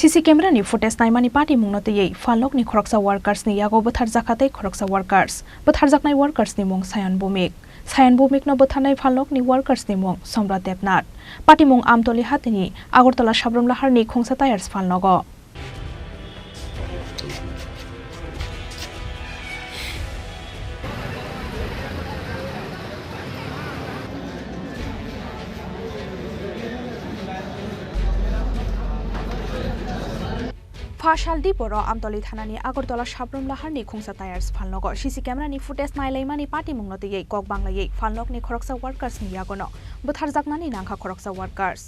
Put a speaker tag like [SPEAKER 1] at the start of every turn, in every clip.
[SPEAKER 1] CC camera नि footage नायमानि party मुंगनतयै फालकनि खरकसा workers नि यागो बोथारजाखातै खरकसा workers बोथारजाकनाय workers नि मुंग सायान बुमिक न बोथारनाय फालकनि वर्कर्स नि मुंग सम्राट देबनाथ पार्टी मुंग आमतली हातिनि आगरतला साब्रमलाहारनि खोंसा टायार्स फालनगो फाशालदि बर आमतली थानानि आगरतला साब्रमलाहारनि खोंसा टायार्स फालनगो सीसी कैमरानि फुटेज नायलायमानि पार्टी मुंगनतयै कक बांलायै फालनगनि खरकसा वर्कर्स नि यागोनो बोथारजाकनानि नांखा खरकसा वर्कर्स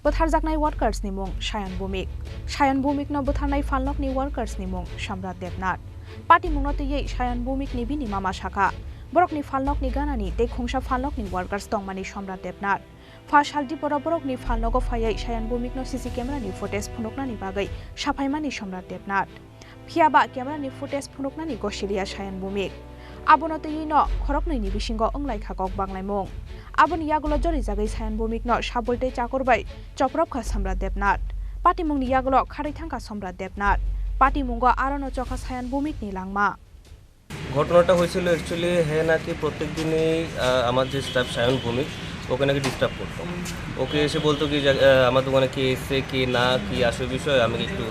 [SPEAKER 1] बोथारजाकनाय वर्कर्स नि मुंग सायान बुमिक न बोथारनाय फालनगनि वर्कर्स नि मुंग सम्राट देबनाथ पार्टी मुंगनतयै सायान बुमिकनि बिनि मामा शाखा बरकनि फालनगनि गानानि ते खोंसा फालनगनि वर्कर्स दंमानि सम्राट देबनाथ फाशालदि बरकनि फालनगो फायै सायान बुमिक न सीसी कैमरानि फुटेज फुनकनानि बागै साफायमानि सम्राट देबनाथ फियाबा कैमरानि फुटेज फुनकनानि गसिलिया सायान बुमिक आबनतयै न खरकनैनि बिसिंगो अंलायखा कक बांलायमुं आबनि यागुलो जरि जागै सायान बुमिक न साबलते चाकरबाय चप्रबखा सम्राट देबनाथ पार्टी मुंगनि यागुलो खारैथांखा सम्राट देबनाथ पार्टी मुंगो आरनो चखा सायान बुमिकनि लांमा
[SPEAKER 2] ঘটনাটা হয়েছিল অ্যাকচুয়ালি হ্যাঁ নাকি প্রত্যেক দিনই আমার যে স্টাফ সায়ন ভূমিক ওকে নাকি ডিস্টার্ব করতো ওকে এসে বলতো কি আমার দোকানে কে এসছে কে না কি আসল বিষয় আমি একটু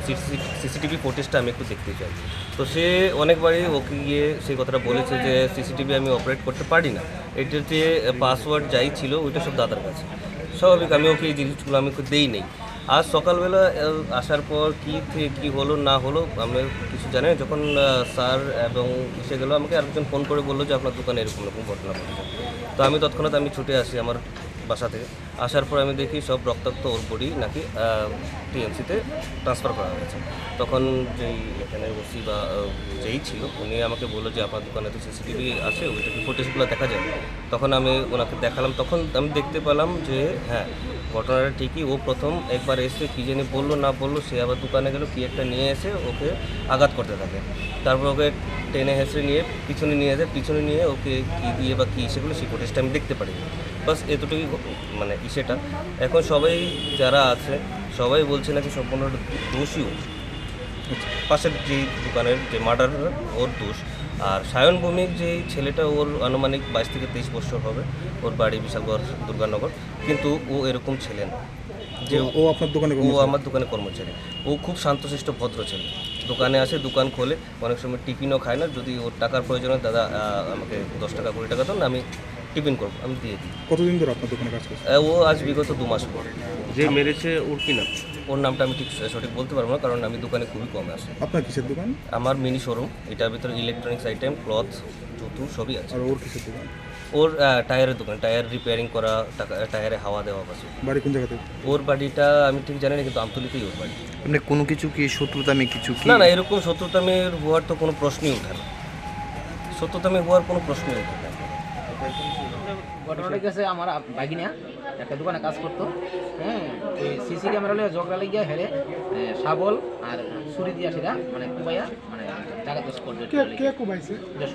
[SPEAKER 2] সিসিটিভি ফুটেজটা আমি একটু দেখতে চাই তো সে অনেকবারই ওকে গিয়ে সেই কথাটা বলেছে যে সিসিটিভি আমি অপারেট করতে পারি না এটার যে পাসওয়ার্ড যাই ছিল ওইটা সব দাদার কাছে স্বাভাবিক আমি ওকে এই জিনিসগুলো আমি ওকে দেই নেই আজ সকালবেলা আসার পর কী হলো না হলো আমি কিছু জানি না যখন স্যার এবং এসে গেলো আমাকে আরেকজন ফোন করে বললো যে আপনার দোকানে এরকম ঘটনা ঘটেছে তো আমি তৎক্ষণাৎ আমি ছুটে আসি আমার বাসা থেকে আসার পর আমি দেখি সব রক্তাক্ত ওর বডি নাকি টিএমসিতে ট্রান্সফার করা হয়েছে তখন যেই এখানে ওসি বা যেই ছিল উনি আমাকে বললো যে আপনার দোকানে তো সিসিটিভি আছে ওইটা ফুটেজগুলো দেখা যাবে তখন আমি ওনাকে দেখালাম তখন আমি দেখতে পেলাম যে হ্যাঁ ঘটনাটা ঠিকই ও প্রথম একবার এসে কী জানি বললো না বললো সে আবার দোকানে গেলো কি একটা নিয়ে এসে ওকে আঘাত করতে থাকে তারপর ওকে টেনে হেসড়ে নিয়ে পিছনে নিয়ে ওকে কী দিয়ে বা কী সেগুলো সেই ফুটেজটা আমি দেখতে পারি বাস এতটুকুই মানে সেটা এখন সবাই যারা আছে সবাই বলছে নাকি সম্পূর্ণ দোষীও পাশের যে দোকানের যে মার্ডার ওর দোষ আর সায়ন ভৌমিক যে ছেলেটা ওর আনুমানিক 22 থেকে 23 বছর হবে ওর বাড়ি বিশালগড় দুর্গানগর কিন্তু ও এরকম ছেলে না যে ও আপনার দোকানে ও আমার দোকানে কর্মচারী ও খুব শান্তশিষ্ট ভদ্র ছেলে দোকানে আসে দোকান খোলে অনেক সময় টিফিনও খায় না যদি ওর টাকার প্রয়োজন হয় দাদা আমাকে 10 টাকা 20 টাকা দাও না আমি টিফিন করবো আমি দিয়ে দিই কতদিন ধরে আপনার দোকানে কাজ করছে ও আজ বিগত 2 মাস পর যে মেরেছে ওর কি নাম ওর নামটা আমি ঠিক সঠিক বলতে পারবো না কারণ আমি দোকানে খুবই কম আসি আপনার কিসের দোকান আমার মিনি শোরুম এটার ভিতরে ইলেকট্রনিক্স আইটেম ক্লথ জুতো সবই আছে আর ওর কিসের দোকান ওর টায়ারের দোকান টায়ার রিপেয়ারিং করা টায়ারে হাওয়া দেওয়া আছে বাড়ি কোন জায়গাতে ওর বাড়িটা আমি ঠিক জানি না কিন্তু আমতলিতেই ওর বাড়ি
[SPEAKER 3] মানে কোনো কিছু কি শত্রুতামি কিছু কি
[SPEAKER 2] না এরকম শত্রুতামির হওয়ার তো কোনো প্রশ্নই ওঠে না শত্রুতামি হওয়ার কোনো প্রশ্নই ওঠে না
[SPEAKER 4] ঘটনাটা গেছে আমার বাগিনা একটা দোকানে কাজ করতো সিসি ক্যামেরা হলে ঝগড়া লেগে হেরে শাবল আর ছুরি দিয়া সেটা মানে কুবাইয়া মানে টাকা দোষ করছে কে কুবাইছে যে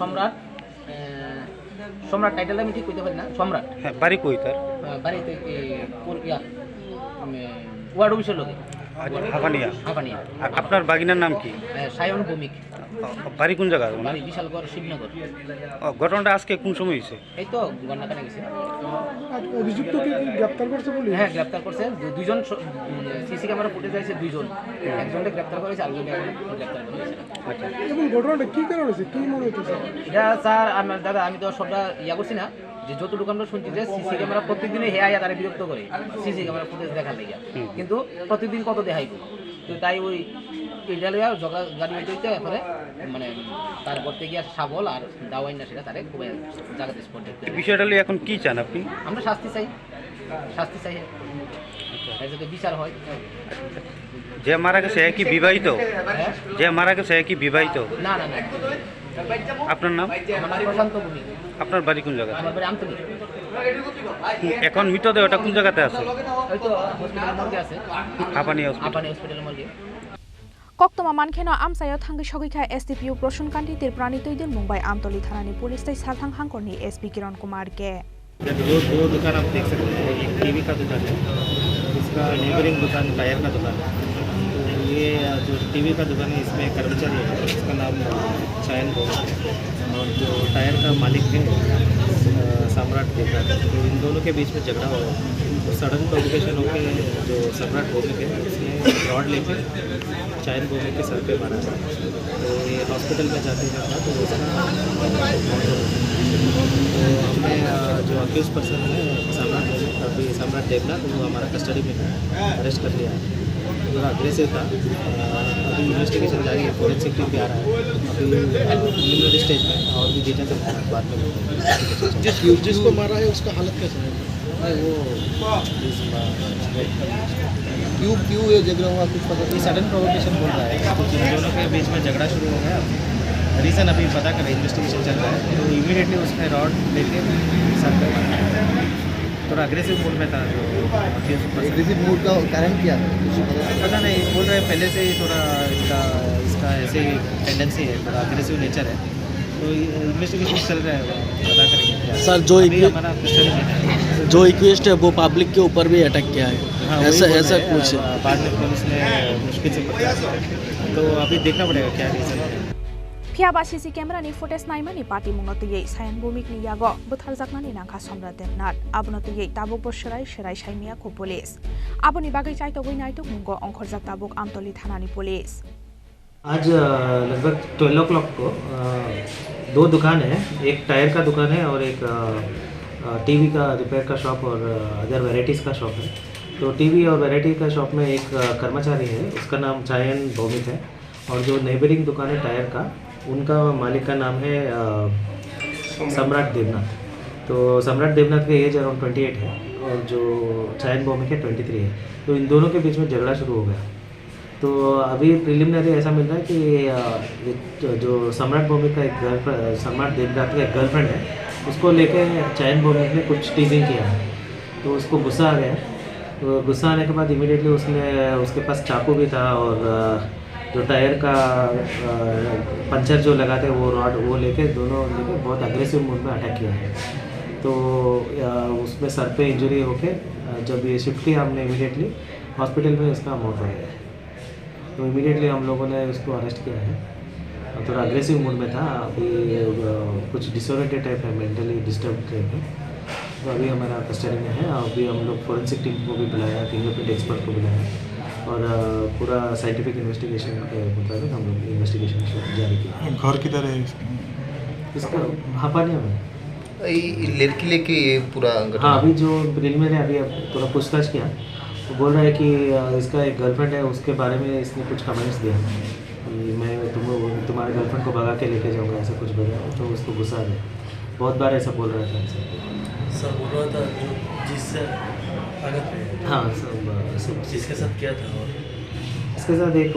[SPEAKER 4] সম্রাট টাইটেল আমি ঠিক কইতে পারি না সম্রাট
[SPEAKER 3] হ্যাঁ বাড়ি কই তার
[SPEAKER 4] বাড়িতে কোন ওয়ার্ড অফিসের লোকে হাফানিয়া
[SPEAKER 3] আপনার বাগিনার নাম কি
[SPEAKER 4] সায়ন ভৌমিক
[SPEAKER 3] বাড়ি কোন জায়গা
[SPEAKER 4] বাড়ি বিশালগড় শিবনগর
[SPEAKER 3] ঘটনাটা আজকে কোন সময় হয়েছে
[SPEAKER 4] এই তো গন্ডাকানে গেছে
[SPEAKER 5] অভিযুক্ত কি গ্রেফতার করছে বলে
[SPEAKER 4] হ্যাঁ গ্রেফতার করছে দুইজন সিসি ক্যামেরা ফুটেজ আছে দুইজন একজনকে গ্রেফতার করেছে আরেকজনকে গ্রেফতার করেছে
[SPEAKER 3] আচ্ছা
[SPEAKER 5] এবং ঘটনাটা কি কারণে হয়েছে কি মনে হচ্ছে
[SPEAKER 4] এটা স্যার আমার দাদা আমি তো সবটা করছি না যে যতটুকু আমরা শুনছি যে সিসি ক্যামেরা প্রত্যেকদিনই হেয়া তারা বিরক্ত করে সিসি ক্যামেরা ফুটেজ দেখার লেগে কিন্তু প্রতিদিন কত দেখাইব তো তাই ওই এটা লইয়া জগা গাড়ি হইতে এরপরে মানে তারপর থেকে গিয়ে শাবল আর দাওয়াই না সেটা তারে খুব জায়গাতে স্পট
[SPEAKER 3] বিষয়টা নিয়ে এখন কি চান আপনি
[SPEAKER 4] আমরা শাস্তি চাই যাতে বিচার হয়
[SPEAKER 3] যে মারা গেছে কি বিবাহিত যে মারা গেছে কি বিবাহিত
[SPEAKER 4] না
[SPEAKER 3] আপনার নাম
[SPEAKER 4] আমার নাম প্রশান্ত ভূমি
[SPEAKER 3] আপনার বাড়ি কোন জায়গা
[SPEAKER 4] আমার বাড়ি আমতলী
[SPEAKER 3] এখন মৃতদেহটা কোন জায়গাতে আছে
[SPEAKER 4] ওই তো হসপিটাল মর্গে আছে
[SPEAKER 3] হাঁপানি
[SPEAKER 4] হসপিটাল মর্গে
[SPEAKER 1] কক্তমা মানখেনো আমসায় থাঙ্গি সগৈখা एसडीपीओ प्रसून कान्तितिर प्राणितैदिन मुंबई आमतली थानानि पुलिस तै सारथां हांगरनि एसपी किरण कुमार के
[SPEAKER 6] दो दुकान आप देख सकते हैं एक टीवी का दुकान है इसका नेबरिंग दुकान टायर का दुकान है तो ये टीवी का दुकान है, इसमें कर्मचारी है, इसका नाम शायन भौमिक है, और जो टायर का मालिक है सम्राट देवनाथ। तो इन दोनों के बीच में झगड़ा हुआ, तो सडन प्रोवोकेशन होकर जो सम्राट भौमिक है उसने रॉड लेके शायन भौमिक के सर पे मारा। तो ये हॉस्पिटल में जाते हुए था, तो उसका तो हमने जो अक्यूज पर्सन है सम्राट देवनाथ, वो हमारा कस्टडी में अरेस्ट कर लिया है। थोड़ा अग्रेसिव था। अभी इन्वेस्टिगेशन जारी है, फोरेंसिक टीम भी आ रहा है अभी प्रिलिमिनरी स्टेज में, और भी डिटेल्स बाद में
[SPEAKER 5] जिसको मारा है उसका हालत कैसा है?
[SPEAKER 6] वो
[SPEAKER 5] क्यों ये झगड़ा हुआ कुछ पता
[SPEAKER 6] ये सडन प्रोवोकेशन बोल रहा है, तो इन दोनों के बीच में झगड़ा शुरू हो गया। रीज़न अभी पता कर इन्वेस्टिगेशन चल रहा है। तो इमीडिएटली उसने रॉड लेके सर पे मारा। थोड़ा अग्रेसिव मूड में था। जो
[SPEAKER 5] एग्रेसिव मूड का कारण क्या है?
[SPEAKER 6] पता नहीं, बोल रहे हैं पहले से ही थोड़ा इसका ऐसे टेंडेंसी है, थोड़ा अग्रेसिव नेचर है। तो इन्वेस्टिगेशन चल रहा है, पता करेंगे
[SPEAKER 7] सर। जो
[SPEAKER 6] अभी हमारा कस्टडी में है।
[SPEAKER 7] जो इक्वेस्ट है वो पब्लिक के ऊपर भी अटैक किया है,
[SPEAKER 6] हाँ,
[SPEAKER 7] ऐसा
[SPEAKER 6] वही बोल
[SPEAKER 7] ऐसा
[SPEAKER 6] रहे हैं।
[SPEAKER 7] कुछ
[SPEAKER 6] बाद में पुलिस ने मुश्किल से पकड़ा, तो अभी देखना पड़ेगा क्या रीज़न है।
[SPEAKER 1] फियाबा सीसी कैमरा नि फुटेज नायमानि पार्टी मुंगनोतयै सायन भूमिक नि यागो बुथारजाकनानि नांखा सम्राट देवनाथ आबनोतयै ताबुक बोसराय शेराय सायमिया को पुलिस आबनि बागै चाइतगै नायतुक मुंगो अंखरजाक ताबुक आमतली थानानि पुलिस।
[SPEAKER 8] आज लगभग 12 o'clock को दो दुकान है, एक टायर का दुकान है और एक टीवी का रिपेयर का शॉप और अदर वैरायटीज़ का शॉप है। तो टीवी और वैरायटी का शॉप में एक कर्मचारी है, उसका नाम शायन भौमिक है, और जो नेबरिंग दुकान है टायर का, उनका मालिक का नाम है सम्राट देवनाथ। तो सम्राट देवनाथ का एज अराउंड 28 है और जो शायन भौमिक है 23 है। तो इन दोनों के बीच में झगड़ा शुरू हो गया। तो अभी प्रिलिमिनरी ऐसा मिल रहा है कि जो सम्राट भौमिक का एक सम्राट देवनाथ का एक गर्लफ्रेंड है, उसको लेके शायन भौमिक ने कुछ टीजिंग किया है, तो उसको गुस्सा आ गया। तो गुस्सा आने के बाद इमीडिएटली उसके पास चाकू भी था, और जो टायर का पंचर जो लगाते हैं वो रॉड वो लेके बहुत अग्रेसिव मूड में अटैक किया है। तो उसमें सर पे इंजरी होके जब ये शिफ्ट किया हमने इमीडिएटली हॉस्पिटल में, उसका मौत हो गया। तो इमीडिएटली हम लोगों ने उसको अरेस्ट किया है। थोड़ा अग्रेसिव मूड में था, अभी कुछ डिसोरिएंटेड टाइप है, मेंटली डिस्टर्ब टाइप है। तो अभी हमारा कस्टडी में है। अभी हम लोग फोरेंसिक टीम को भी बुलाया, फिंगरप्रिंट एक्सपर्ट को बुलाया, और पूरा साइंटिफिक इन्वेस्टिगेशन के मुताबिक हम लोग इन्वेस्टिगेशन जारी किया।
[SPEAKER 5] घर किधर है
[SPEAKER 8] इसका हापानिया में
[SPEAKER 9] लड़की लेके ये पूरा
[SPEAKER 8] हाँ, अभी जो प्रिलिमिनरी अभी थोड़ा पूछताछ किया, तो बोल रहा है कि इसका एक गर्लफ्रेंड है, उसके बारे में इसने कुछ कमेंट्स दिया कि मैं तुम्हारे गर्लफ्रेंड को भगा के लेके जाऊँगा, ऐसा कुछ बोला। तो उसको गुस्सा आ गया, बहुत बार ऐसा बोल रहा था।
[SPEAKER 10] सर बोल रहा था जो जिससे
[SPEAKER 8] हाँ,
[SPEAKER 10] जिसके साथ क्या था? और
[SPEAKER 8] इसके साथ एक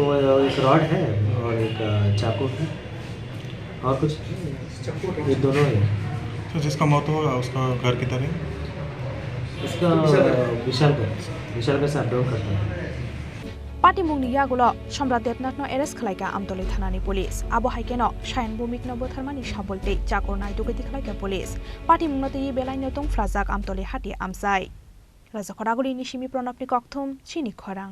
[SPEAKER 8] रॉड है और एक चाकू है, और कुछ ये दोनों है।
[SPEAKER 5] तो जिसका मौत हुआ उसका घर किधर है?
[SPEAKER 8] इसका विशालगढ़ से अपडाउन करता है।
[SPEAKER 1] पार्टी मुंगनि यागुलो सम्राट देवनाथनो एरेस्ट खलायका आमतली थानानि पुलिस आबो हाइकेनो शायन भूमिकनो बोथारमानि साबलते चाकर नायदुगैति खलायका पुलिस पार्टी मुंगनोतै बेलायनो तं फ्राजाक आमतली हाति आमसाय राजा खरागुरि निशिमी प्रणबनि कक्थुम चिनि खरां।